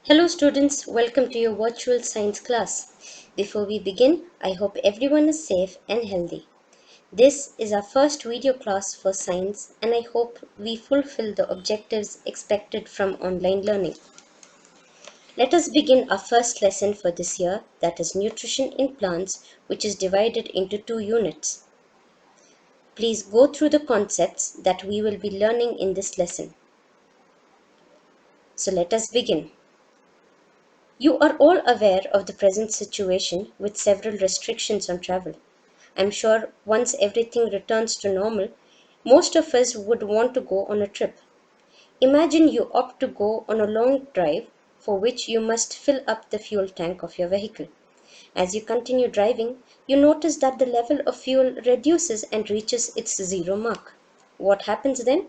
Hello students, welcome to your virtual science class. Before we begin, I hope everyone is safe and healthy. This is our first video class for science and I hope we fulfill the objectives expected from online learning. Let us begin our first lesson for this year, that is nutrition in plants, which is divided into two units. Please go through the concepts that we will be learning in this lesson. So let us begin. You are all aware of the present situation with several restrictions on travel. I'm sure once everything returns to normal, most of us would want to go on a trip. Imagine you opt to go on a long drive for which you must fill up the fuel tank of your vehicle. As you continue driving, you notice that the level of fuel reduces and reaches its zero mark. What happens then?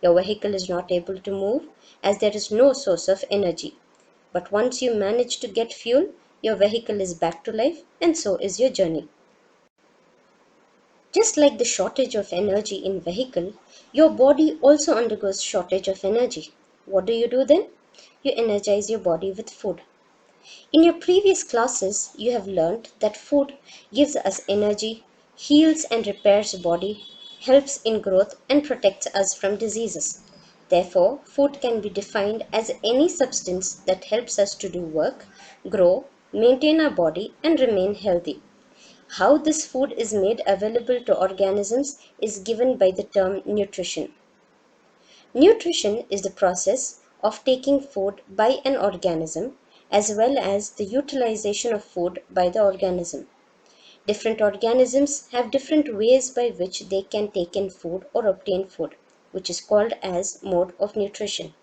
Your vehicle is not able to move as there is no source of energy. But once you manage to get fuel, your vehicle is back to life and so is your journey. Just like the shortage of energy in vehicle, your body also undergoes shortage of energy. What do you do then? You energize your body with food. In your previous classes, you have learned that food gives us energy, heals and repairs body, helps in growth and protects us from diseases. Therefore, food can be defined as any substance that helps us to do work, grow, maintain our body and remain healthy. How this food is made available to organisms is given by the term nutrition. Nutrition is the process of taking food by an organism as well as the utilization of food by the organism. Different organisms have different ways by which they can take in food or obtain food, which is called as mode of nutrition.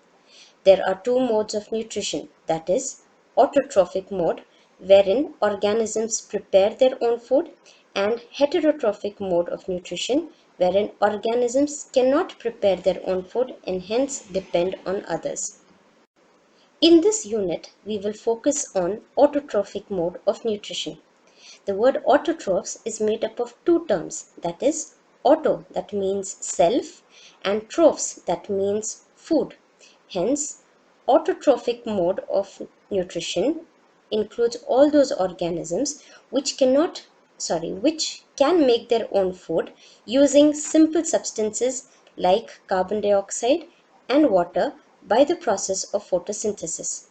There are two modes of nutrition, that is, autotrophic mode, wherein organisms prepare their own food, and heterotrophic mode of nutrition, wherein organisms cannot prepare their own food and hence depend on others. In this unit, we will focus on autotrophic mode of nutrition. The word autotrophs is made up of two terms, that is, auto, that means self, and trophs, that means food. Hence, autotrophic mode of nutrition includes all those organisms which which can make their own food using simple substances like carbon dioxide and water by the process of photosynthesis.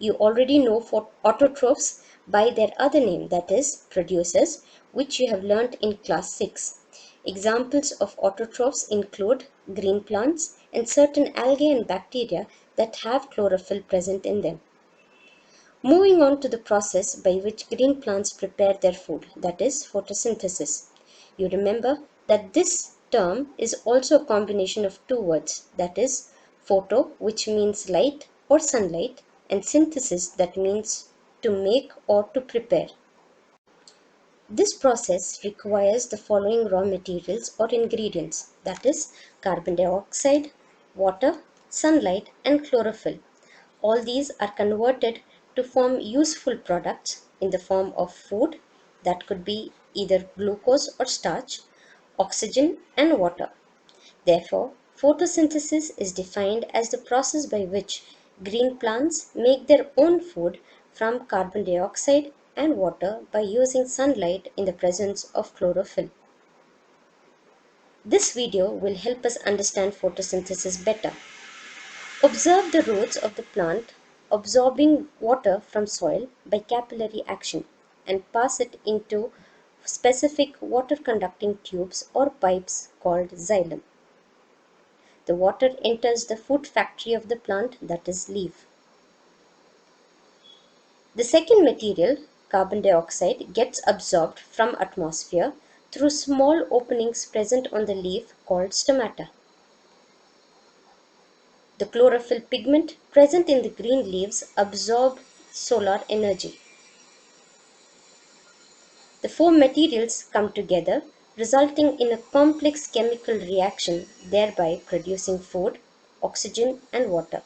You already know for autotrophs by their other name, that is producers, which you have learnt in class 6. Examples of autotrophs include green plants and certain algae and bacteria that have chlorophyll present in them. Moving on to the process by which green plants prepare their food, that is photosynthesis. You remember that this term is also a combination of two words, that is photo, which means light or sunlight, and synthesis, that means to make or to prepare. This process requires the following raw materials or ingredients, that is carbon dioxide, water, sunlight and chlorophyll. All these are converted to form useful products in the form of food, that could be either glucose or starch, oxygen and water. Therefore, photosynthesis is defined as the process by which green plants make their own food from carbon dioxide and water by using sunlight in the presence of chlorophyll. This video will help us understand photosynthesis better. Observe the roots of the plant absorbing water from soil by capillary action and pass it into specific water conducting tubes or pipes called xylem. The water enters the food factory of the plant, that is leaf. The second material, carbon dioxide, gets absorbed from atmosphere through small openings present on the leaf called stomata. The chlorophyll pigment present in the green leaves absorb solar energy. The four materials come together, resulting in a complex chemical reaction, thereby producing food, oxygen and water.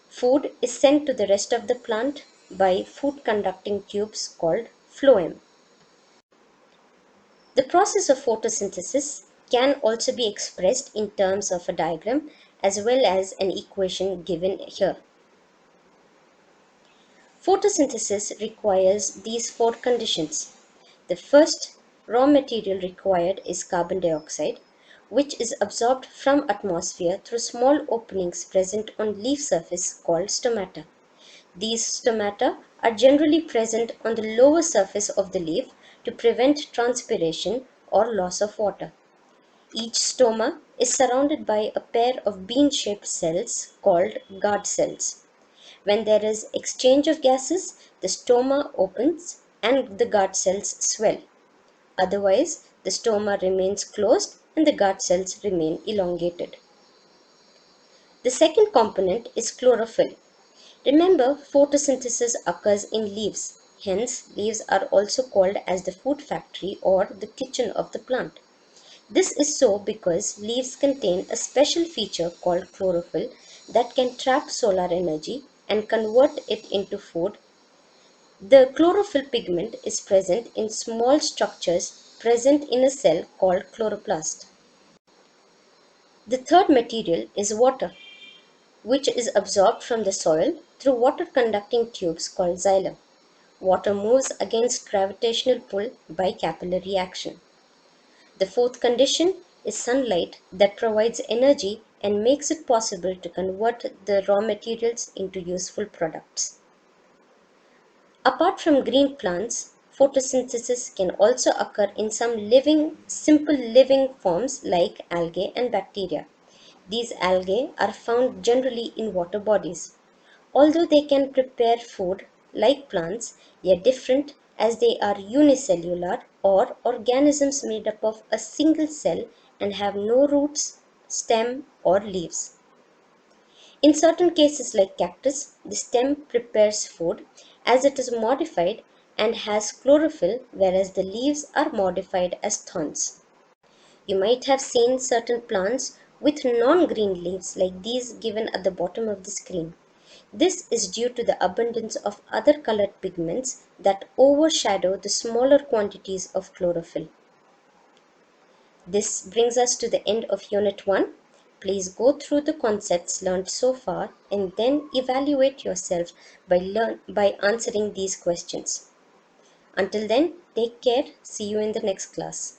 Food is sent to the rest of the plant by food conducting tubes called phloem. The process of photosynthesis can also be expressed in terms of a diagram as well as an equation given here. Photosynthesis requires these four conditions. The first raw material required is carbon dioxide, which is absorbed from atmosphere through small openings present on leaf surface called stomata. These stomata are generally present on the lower surface of the leaf to prevent transpiration or loss of water. Each stoma is surrounded by a pair of bean-shaped cells called guard cells. When there is exchange of gases, the stoma opens and the guard cells swell. Otherwise, the stoma remains closed and the guard cells remain elongated. The second component is chlorophyll. Remember, photosynthesis occurs in leaves. Hence, leaves are also called as the food factory or the kitchen of the plant. This is so because leaves contain a special feature called chlorophyll that can trap solar energy and convert it into food. The chlorophyll pigment is present in small structures present in a cell called chloroplast. The third material is water, which is absorbed from the soil through water conducting tubes called xylem. Water moves against gravitational pull by capillary action. The fourth condition is sunlight that provides energy and makes it possible to convert the raw materials into useful products. Apart from green plants, photosynthesis can also occur in some simple living forms like algae and bacteria. These algae are found generally in water bodies. Although they can prepare food like plants, they are different as they are unicellular or organisms made up of a single cell and have no roots, stem, or leaves. In certain cases, like cactus, the stem prepares food as it is modified and has chlorophyll, whereas the leaves are modified as thorns. You might have seen certain plants with non-green leaves like these given at the bottom of the screen. This is due to the abundance of other colored pigments that overshadow the smaller quantities of chlorophyll. This brings us to the end of Unit 1. Please go through the concepts learned so far and then evaluate yourself by answering these questions. Until then, take care. See you in the next class.